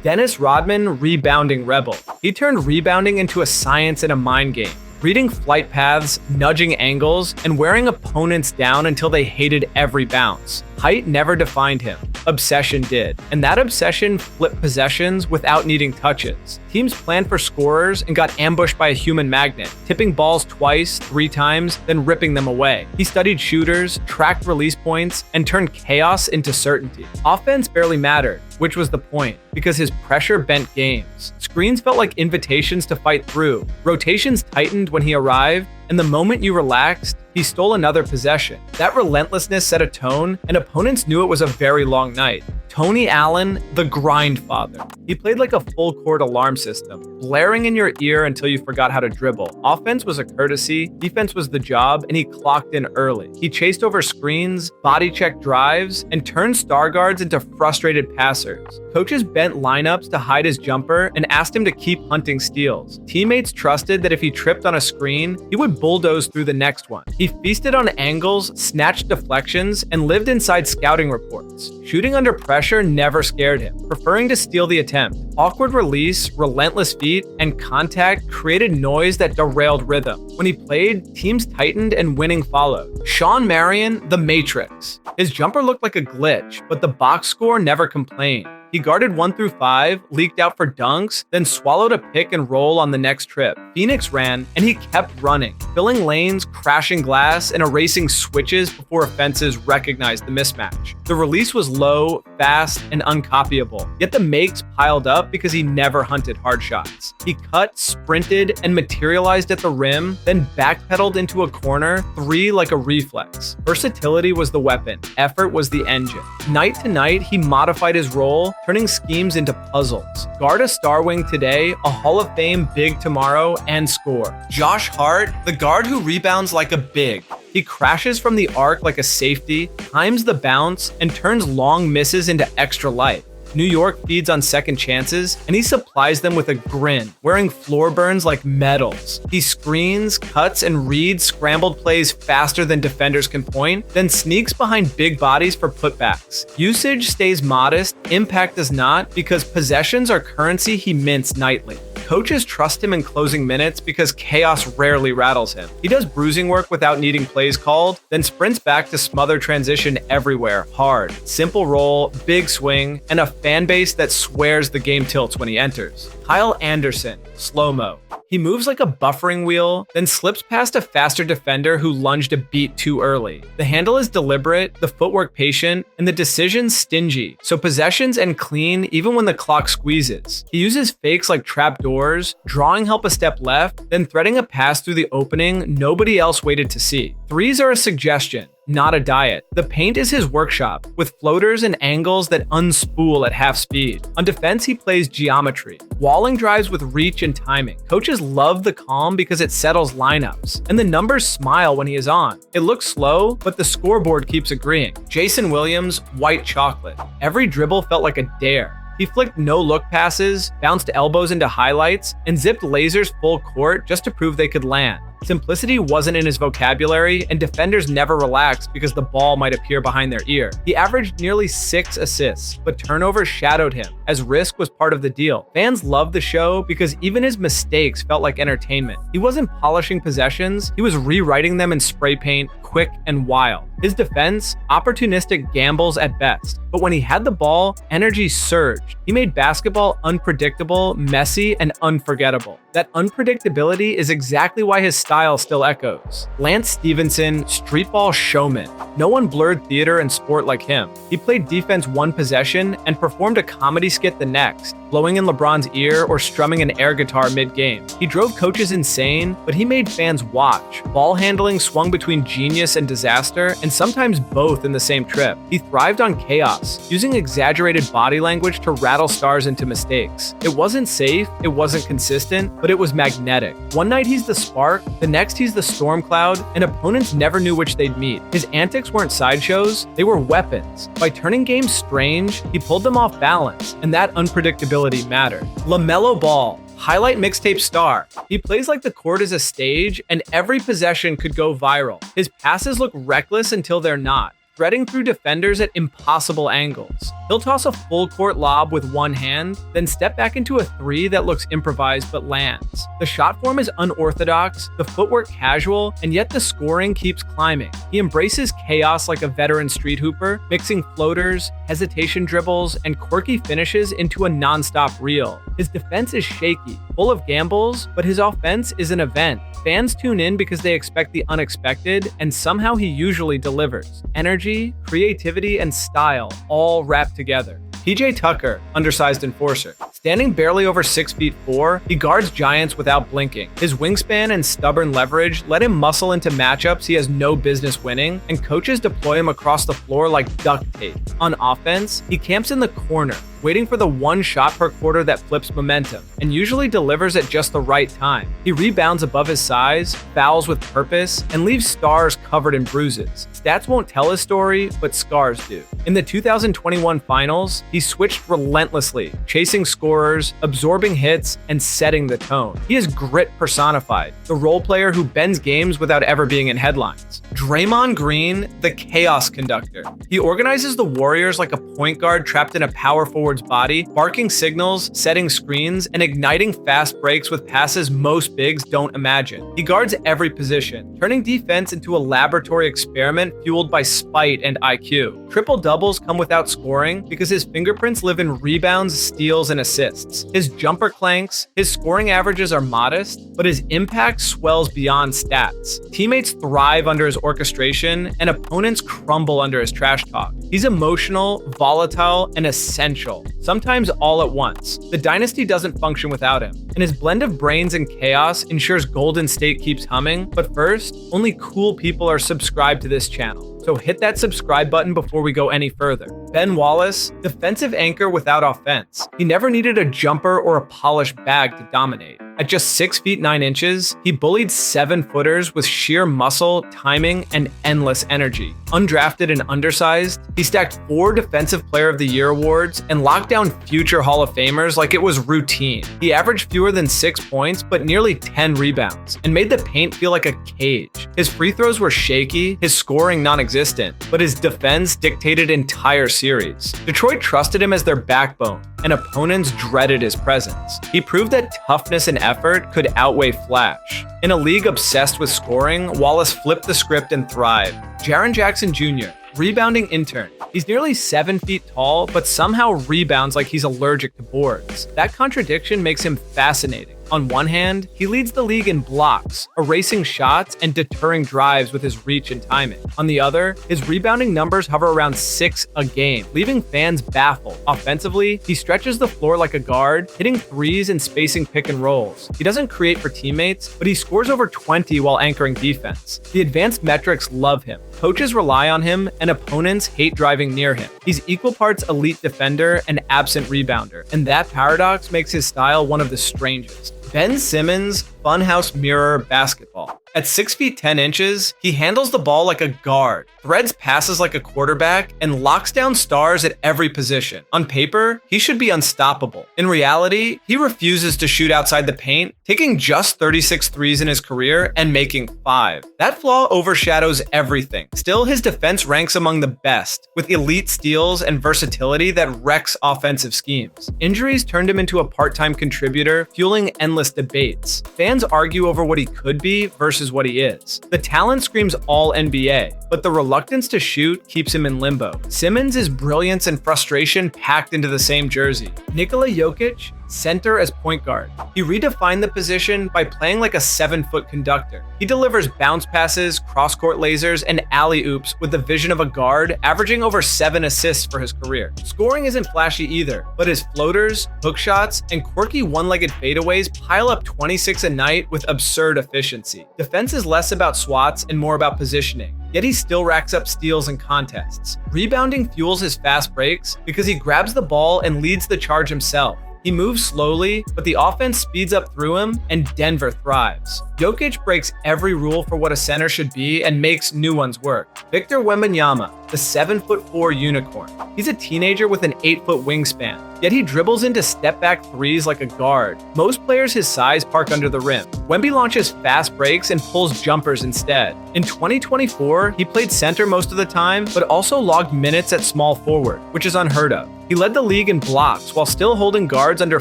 Dennis Rodman, rebounding rebel. He turned rebounding into a science and a mind game. Reading flight paths, nudging angles, and wearing opponents down until they hated every bounce. Height never defined him. Obsession did. And that obsession flipped possessions without needing touches. Teams planned for scorers and got ambushed by a human magnet, tipping balls twice, 3 times, then ripping them away. He studied shooters, tracked release points, and turned chaos into certainty. Offense barely mattered, which was the point, because his pressure bent games. Screens felt like invitations to fight through. Rotations tightened when he arrived, and the moment you relaxed, he stole another possession. That relentlessness set a tone, and opponents knew it was a very long night. Tony Allen, the grind father. He played like a full court alarm system, blaring in your ear until you forgot how to dribble. Offense was a courtesy, defense was the job, and he clocked in early. He chased over screens, body checked drives, and turned star guards into frustrated passers. Coaches bent lineups to hide his jumper and asked him to keep hunting steals. Teammates trusted that if he tripped on a screen, he would bulldoze through the next one. He feasted on angles, snatched deflections, and lived inside scouting reports. Shooting under pressure never scared him, preferring to steal the attempt. Awkward release, relentless feet, and contact created noise that derailed rhythm. When he played, teams tightened and winning followed. Sean Marion, the Matrix. His jumper looked like a glitch, but the box score never complained. He guarded 1 through 5, leaked out for dunks, then swallowed a pick and roll on the next trip. Phoenix ran, and he kept running, filling lanes, crashing glass, and erasing switches before offenses recognized the mismatch. The release was low, fast, and uncopyable, yet the makes piled up because he never hunted hard shots. He cut, sprinted, and materialized at the rim, then backpedaled into a corner, 3 like a reflex. Versatility was the weapon, effort was the engine. Night to night, he modified his role, turning schemes into puzzles. Guard a star wing today, a Hall of Fame big tomorrow, and score. Josh Hart, the guard who rebounds like a big. He crashes from the arc like a safety, times the bounce, and turns long misses into extra life. New York feeds on second chances, and he supplies them with a grin, wearing floor burns like medals. He screens, cuts, and reads scrambled plays faster than defenders can point, then sneaks behind big bodies for putbacks. Usage stays modest, impact does not, because possessions are currency he mints nightly. Coaches trust him in closing minutes because chaos rarely rattles him. He does bruising work without needing plays called, then sprints back to smother transition everywhere, hard. Simple roll, big swing, and a fan base that swears the game tilts when he enters. Kyle Anderson, slow-mo. He moves like a buffering wheel, then slips past a faster defender who lunged a beat too early. The handle is deliberate, the footwork patient, and the decisions stingy, so possessions end clean even when the clock squeezes. He uses fakes like trapdoors, drawing help a step left, then threading a pass through the opening nobody else waited to see. Threes are a suggestion, not a diet. The paint is his workshop, with floaters and angles that unspool at half speed. On defense, he plays geometry, walling drives with reach and timing. Coaches love the calm because it settles lineups, and the numbers smile when he is on. It looks slow, but the scoreboard keeps agreeing. Jason Williams, white chocolate. Every dribble felt like a dare. He flicked no-look passes, bounced elbows into highlights, and zipped lasers full court just to prove they could land. Simplicity wasn't in his vocabulary, and defenders never relaxed because the ball might appear behind their ear. He averaged nearly 6 assists, but turnovers shadowed him, as risk was part of the deal. Fans loved the show because even his mistakes felt like entertainment. He wasn't polishing possessions, he was rewriting them in spray paint, quick and wild. His defense, opportunistic gambles at best. But when he had the ball, energy surged. He made basketball unpredictable, messy, and unforgettable. That unpredictability is exactly why his style still echoes. Lance Stevenson, streetball showman. No one blurred theater and sport like him. He played defense one possession and performed a comedy skit the next, blowing in LeBron's ear or strumming an air guitar mid-game. He drove coaches insane, but he made fans watch. Ball handling swung between genius and disaster, and sometimes both in the same trip. He thrived on chaos, using exaggerated body language to rattle stars into mistakes. It wasn't safe, it wasn't consistent, but it was magnetic. One night he's the spark, the next he's the storm cloud, and opponents never knew which they'd meet. His antics weren't sideshows, they were weapons. By turning games strange, he pulled them off balance, and that unpredictability mattered. LaMelo Ball, highlight mixtape star. He plays like the court is a stage, and every possession could go viral. His passes look reckless until they're not. threading through defenders at impossible angles. He'll toss a full-court lob with one hand, then step back into a three that looks improvised but lands. The shot form is unorthodox, the footwork casual, and yet the scoring keeps climbing. He embraces chaos like a veteran street hooper, mixing floaters, hesitation dribbles, and quirky finishes into a non-stop reel. His defense is shaky, full of gambles, but his offense is an event. Fans tune in because they expect the unexpected, and somehow he usually delivers. Energy, creativity, and style all wrapped together. PJ Tucker, undersized enforcer. Standing barely over 6'4", he guards giants without blinking. His wingspan and stubborn leverage let him muscle into matchups he has no business winning, and coaches deploy him across the floor like duct tape. On offense, he camps in the corner, waiting for the one shot per quarter that flips momentum, and usually delivers at just the right time. He rebounds above his size, fouls with purpose, and leaves stars covered in bruises. Stats won't tell his story, but scars do. In the 2021 finals, he switched relentlessly, chasing scorers, absorbing hits, and setting the tone. He is grit personified, the role player who bends games without ever being in headlines. Draymond Green, the chaos conductor. He organizes the Warriors like a point guard trapped in a power forward's body, barking signals, setting screens, and igniting fast breaks with passes most bigs don't imagine. He guards every position, turning defense into a laboratory experiment fueled by spite and IQ. Triple-doubles come without scoring because his fingerprints live in rebounds, steals, and assists. His jumper clanks, his scoring averages are modest, but his impact swells beyond stats. Teammates thrive under his orchestration, and opponents crumble under his trash talk. He's emotional, volatile, and essential, sometimes all at once. The dynasty doesn't function without him, and his blend of brains and chaos ensures Golden State keeps humming. But first, only cool people are subscribed to this channel, so hit that subscribe button before we go any further. Ben Wallace, defensive anchor without offense. He never needed a jumper or a polished bag to dominate. At just 6 feet 9 inches, he bullied 7-footers with sheer muscle, timing, and endless energy. Undrafted and undersized, he stacked 4 Defensive Player of the Year awards and locked down future Hall of Famers like it was routine. He averaged fewer than 6 points, but nearly 10 rebounds, and made the paint feel like a cage. His free throws were shaky, his scoring non-existent, but his defense dictated entire series. Detroit trusted him as their backbone, and opponents dreaded his presence. He proved that toughness and effort could outweigh flash. In a league obsessed with scoring, Wallace flipped the script and thrived. Jaren Jackson Jr., rebounding intern. He's nearly 7 feet tall, but somehow rebounds like he's allergic to boards. That contradiction makes him fascinating. On one hand, he leads the league in blocks, erasing shots and deterring drives with his reach and timing. On the other, his rebounding numbers hover around 6 a game, leaving fans baffled. Offensively, he stretches the floor like a guard, hitting threes and spacing pick and rolls. He doesn't create for teammates, but he scores over 20 while anchoring defense. The advanced metrics love him. Coaches rely on him, and opponents hate driving near him. He's equal parts elite defender and absent rebounder, and that paradox makes his style one of the strangest. Ben Simmons, funhouse mirror basketball. At 6 feet 10 inches, he handles the ball like a guard, threads passes like a quarterback, and locks down stars at every position. On paper, he should be unstoppable. In reality, he refuses to shoot outside the paint, taking just 36 threes in his career and making 5. That flaw overshadows everything. Still, his defense ranks among the best, with elite steals and versatility that wrecks offensive schemes. Injuries turned him into a part-time contributor, fueling endless debates. Fans argue over what he could be versus what he is. The talent screams all NBA, but the reluctance to shoot keeps him in limbo. Simmons is brilliance and frustration packed into the same jersey. Nikola Jokic, center as point guard. He redefined the position by playing like a 7-foot conductor. He delivers bounce passes, cross-court lasers, and alley-oops with the vision of a guard, averaging over 7 assists for his career. Scoring isn't flashy either, but his floaters, hook shots, and quirky one-legged fadeaways pile up 26 a night with absurd efficiency. Defense is less about swats and more about positioning, yet he still racks up steals and contests. Rebounding fuels his fast breaks because he grabs the ball and leads the charge himself. He moves slowly, but the offense speeds up through him, and Denver thrives. Jokic breaks every rule for what a center should be and makes new ones work. Victor Wembanyama, the 7'4" unicorn. He's a teenager with an 8-foot wingspan, yet he dribbles into step-back threes like a guard. Most players his size park under the rim. Wemby launches fast breaks and pulls jumpers instead. In 2024, he played center most of the time, but also logged minutes at small forward, which is unheard of. He led the league in blocks while still holding guards under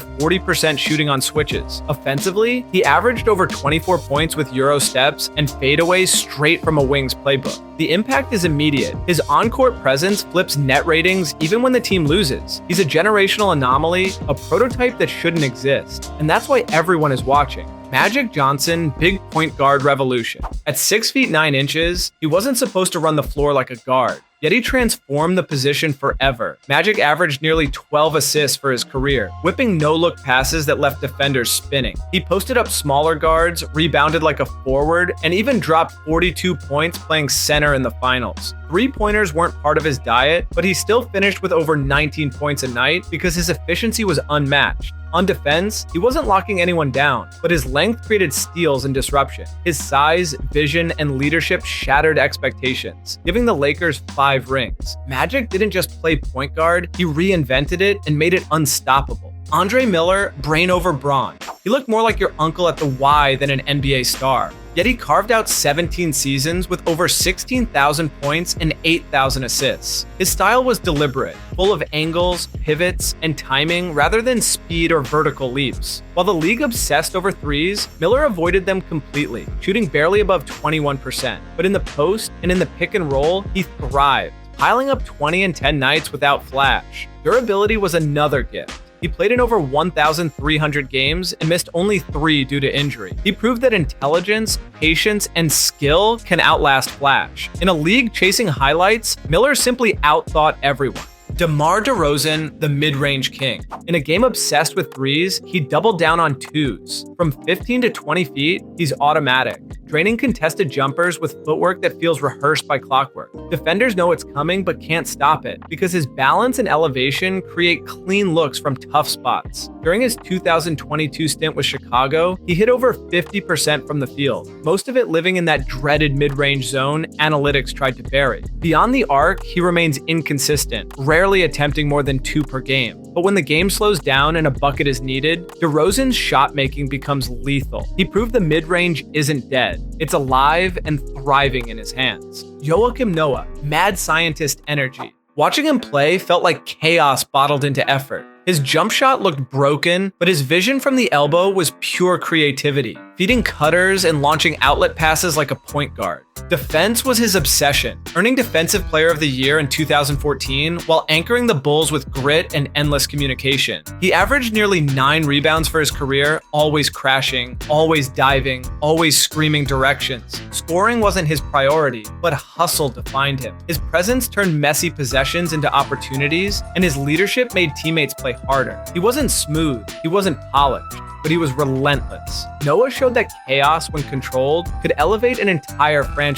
40% shooting on switches. Offensively, he averaged over 24 points with Euro steps and fadeaways straight from a Wings playbook. The impact is immediate. His on-court presence flips net ratings even when the team loses. He's a generational anomaly, a prototype that shouldn't exist. And that's why everyone is watching. Magic Johnson, big point guard revolution. At 6 feet 9 inches, he wasn't supposed to run the floor like a guard. Yet he transformed the position forever. Magic averaged nearly 12 assists for his career, whipping no-look passes that left defenders spinning. He posted up smaller guards, rebounded like a forward, and even dropped 42 points playing center in the finals. Three-pointers weren't part of his diet, but he still finished with over 19 points a night because his efficiency was unmatched. On defense, he wasn't locking anyone down, but his length created steals and disruption. His size, vision, and leadership shattered expectations, giving the Lakers 5 rings. Magic didn't just play point guard, he reinvented it and made it unstoppable. Andre Miller, brain over brawn. He looked more like your uncle at the Y than an NBA star. Yet he carved out 17 seasons with over 16,000 points and 8,000 assists. His style was deliberate, full of angles, pivots, and timing rather than speed or vertical leaps. While the league obsessed over threes, Miller avoided them completely, shooting barely above 21%. But in the post and in the pick and roll, he thrived, piling up 20 and 10 nights without flash. Durability was another gift. He played in over 1,300 games and missed only 3 due to injury. He proved that intelligence, patience, and skill can outlast flash. In a league chasing highlights, Miller simply outthought everyone. DeMar DeRozan, the mid-range king. In a game obsessed with threes, he doubled down on twos. From 15 to 20 feet, he's automatic, draining contested jumpers with footwork that feels rehearsed by clockwork. Defenders know it's coming but can't stop it because his balance and elevation create clean looks from tough spots. During his 2022 stint with Chicago, he hit over 50% from the field, most of it living in that dreaded mid-range zone analytics tried to bury. Beyond the arc, he remains inconsistent, rarely attempting more than 2 per game. But when the game slows down and a bucket is needed, DeRozan's shot making becomes lethal. He proved the mid-range isn't dead. It's alive and thriving in his hands. Joakim Noah, mad scientist energy. Watching him play felt like chaos bottled into effort. His jump shot looked broken, but his vision from the elbow was pure creativity, feeding cutters and launching outlet passes like a point guard. Defense was his obsession, earning Defensive Player of the Year in 2014 while anchoring the Bulls with grit and endless communication. He averaged nearly 9 rebounds for his career, always crashing, always diving, always screaming directions. Scoring wasn't his priority, but hustle defined him. His presence turned messy possessions into opportunities, and his leadership made teammates play harder. He wasn't smooth, he wasn't polished, but he was relentless. Noah showed that chaos, when controlled, could elevate an entire franchise.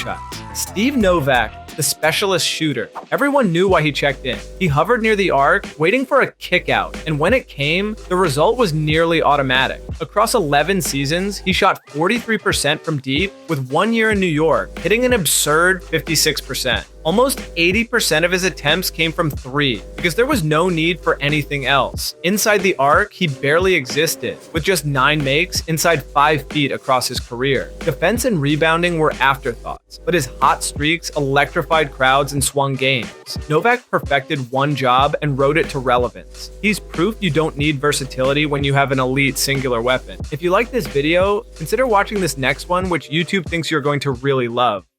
Steve Novak, the specialist shooter. Everyone knew why he checked in. He hovered near the arc, waiting for a kick out, and when it came, the result was nearly automatic. Across 11 seasons, he shot 43% from deep, with 1 year in New York, hitting an absurd 56%. Almost 80% of his attempts came from 3, because there was no need for anything else. Inside the arc, he barely existed, with just 9 makes inside 5 feet across his career. Defense and rebounding were afterthoughts, but his hot streaks electrified crowds and swung games. Novak perfected one job and rode it to relevance. He's proof you don't need versatility when you have an elite singular weapon. If you like this video, consider watching this next one, which YouTube thinks you're going to really love.